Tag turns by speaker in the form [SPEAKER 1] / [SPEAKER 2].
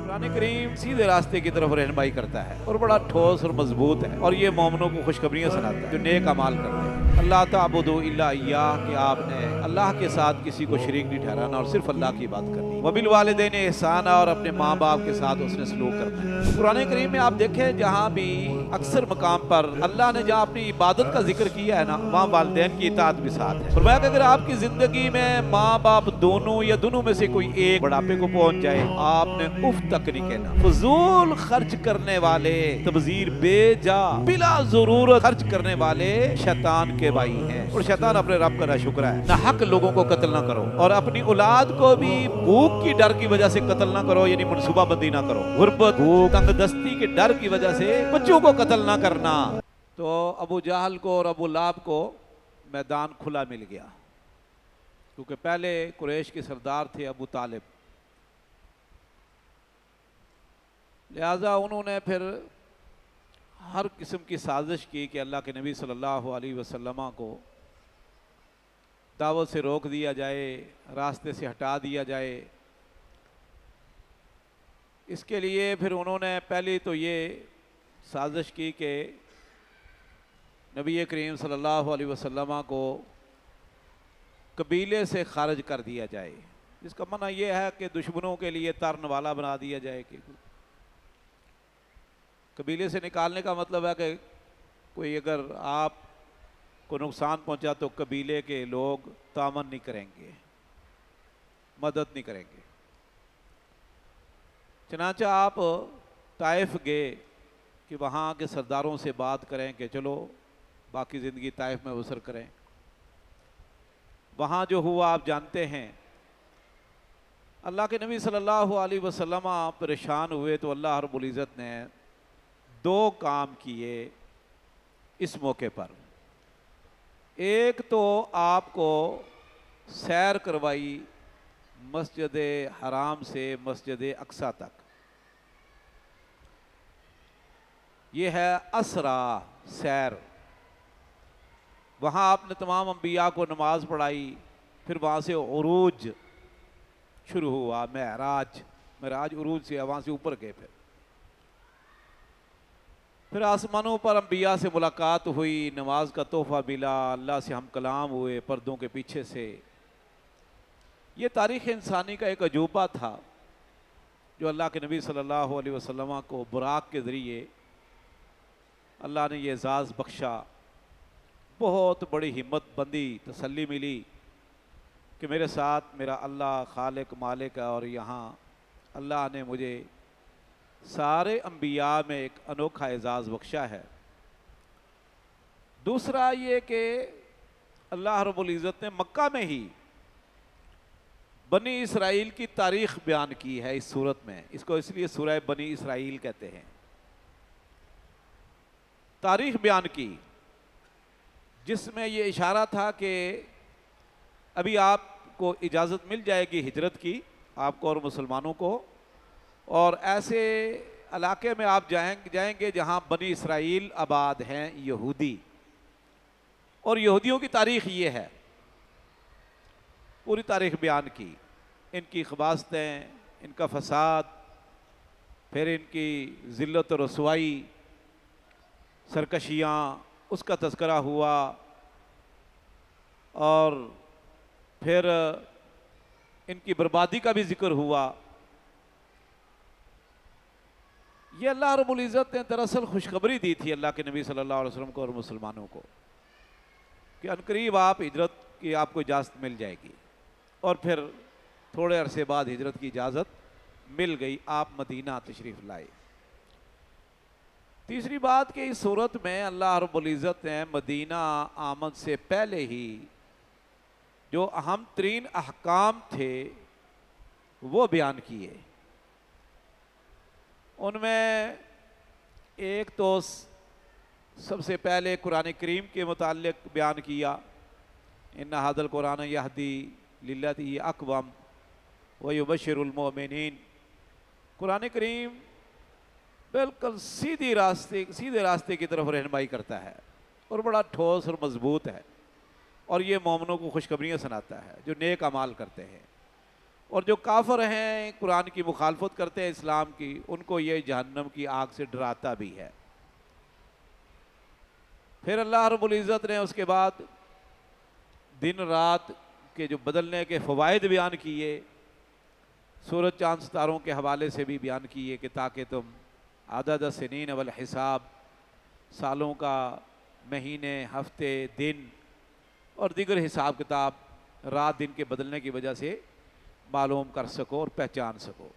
[SPEAKER 1] قرآن کریم سیدھے راستے کی طرف رہنمائی کرتا ہے اور بڑا ٹھوس اور مضبوط ہے، اور یہ مومنوں کو خوشخبریاں سناتا ہے جو نیک اعمال کرتے ہیں۔ اللہ تعبدوا الا ایاہ، کہ آپ نے اللہ کے ساتھ کسی کو شریک نہیں ٹھہرانا اور صرف اللہ کی بات کرنی۔ وبالوالدین احسانا، اور اپنے ماں باپ کے ساتھ اس نے سلوک کرنا ہے۔ قرآن کریم میں آپ دیکھیں جہاں بھی اکثر مقام پر اللہ نے جہاں اپنی عبادت کا ذکر کیا ہے نا، وہاں والدین کی اطاعت بھی ساتھ ہے۔ فرمایا کہ اگر آپ کی زندگی میں ماں باپ دونوں یا دونوں میں سے کوئی ایک بڑھاپے کو پہنچ جائے، آپ نے اف تک نہیں کہنا۔ فضول خرچ کرنے والے، تبذیر بے جا بلا ضرورت خرچ کرنے والے شیطان کے بھائی ہیں، اور شیطان اپنے رب کا ناشکر ہے۔ نہ حق لوگوں کو قتل نہ کرو، اور اپنی اولاد کو بھی بھوک کی ڈر کی وجہ سے قتل نہ کرو، یعنی منصوبہ بندی نہ کرو۔ غربت، بھوک، تنگ دستی کے ڈر کی وجہ سے بچوں کو قتل نہ کرنا۔ تو ابو جہل کو اور ابو لہب کو میدان کھلا مل گیا، کیونکہ پہلے قریش کے سردار تھے ابو طالب، لہذا انہوں نے پھر ہر قسم کی سازش کی کہ اللہ کے نبی صلی اللہ علیہ وسلم کو دعوت سے روک دیا جائے، راستے سے ہٹا دیا جائے۔ اس کے لیے پھر انہوں نے پہلی تو یہ سازش کی کہ نبی کریم صلی اللہ علیہ وسلم کو قبیلے سے خارج کر دیا جائے، جس کا معنی یہ ہے کہ دشمنوں کے لیے ترن والا بنا دیا جائے۔ کہ قبیلے سے نکالنے کا مطلب ہے کہ کوئی اگر آپ کو نقصان پہنچا تو قبیلے کے لوگ تعاون نہیں کریں گے، مدد نہیں کریں گے۔ چنانچہ آپ طائف گئے کہ وہاں کے سرداروں سے بات کریں کہ چلو باقی زندگی طائف میں بسر کریں۔ وہاں جو ہوا آپ جانتے ہیں۔ اللہ کے نبی صلی اللہ علیہ وسلم پریشان ہوئے تو اللہ رب العزت نے دو کام کیے اس موقع پر۔ ایک تو آپ کو سیر کروائی مسجد حرام سے مسجد اقصی تک، یہ ہے اسرا سیر۔ وہاں آپ نے تمام انبیاء کو نماز پڑھائی، پھر وہاں سے عروج شروع ہوا، معراج عروج سے وہاں سے اوپر گئے، پھر آسمانوں پر انبیاء سے ملاقات ہوئی، نماز کا تحفہ ملا، اللہ سے ہم کلام ہوئے پردوں کے پیچھے سے۔ یہ تاریخ انسانی کا ایک عجوبہ تھا جو اللہ کے نبی صلی اللہ علیہ وسلم کو براق کے ذریعے اللہ نے یہ اعزاز بخشا۔ بہت بڑی ہمت بندی، تسلی ملی کہ میرے ساتھ میرا اللہ خالق مالک ہے، اور یہاں اللہ نے مجھے سارے انبیاء میں ایک انوکھا اعزاز بخشا ہے۔ دوسرا یہ کہ اللہ رب العزت نے مکہ میں ہی بنی اسرائیل کی تاریخ بیان کی ہے اس صورت میں، اس کو اس لیے سورہ بنی اسرائیل کہتے ہیں۔ تاریخ بیان کی جس میں یہ اشارہ تھا کہ ابھی آپ کو اجازت مل جائے گی ہجرت کی، آپ کو اور مسلمانوں کو، اور ایسے علاقے میں آپ جائیں گے جہاں بنی اسرائیل آباد ہیں، یہودی، اور یہودیوں کی تاریخ یہ ہے۔ پوری تاریخ بیان کی، ان کی خباثتیں، ان کا فساد، پھر ان کی ذلت و رسوائی، سرکشیاں، اس کا تذکرہ ہوا، اور پھر ان کی بربادی کا بھی ذکر ہوا۔ یہ اللہ رب العزت نے دراصل خوشخبری دی تھی اللہ کے نبی صلی اللہ علیہ وسلم کو اور مسلمانوں کو کہ عنقریب آپ ہجرت کی آپ کو اجازت مل جائے گی، اور پھر تھوڑے عرصے بعد ہجرت کی اجازت مل گئی، آپ مدینہ تشریف لائے۔ تیسری بات کہ اس صورت میں اللہ رب العزت نے مدینہ آمد سے پہلے ہی جو اہم ترین احکام تھے وہ بیان کیے۔ ان میں ایک تو سب سے پہلے قرآن کریم کے متعلق بیان کیا، ان ھذا القرآن یہدی للتی ہی اقوم ویبشر المؤمنین۔ قرآن کریم بالکل سیدھے راستے کی طرف رہنمائی کرتا ہے، اور بڑا ٹھوس اور مضبوط ہے، اور یہ مومنوں کو خوشخبریاں سناتا ہے جو نیک اعمال کرتے ہیں۔ اور جو کافر ہیں، قرآن کی مخالفت کرتے ہیں اسلام کی، ان کو یہ جہنم کی آگ سے ڈراتا بھی ہے۔ پھر اللہ رب العزت نے اس کے بعد دن رات کے جو بدلنے کے فوائد بیان کیے، سورج چاند ستاروں کے حوالے سے بھی بیان کیے کہ تاکہ تم عدد سنین والحساب، سالوں کا، مہینے، ہفتے، دن اور دیگر حساب کتاب رات دن کے بدلنے کی وجہ سے معلوم کر سکو اور پہچان سکو۔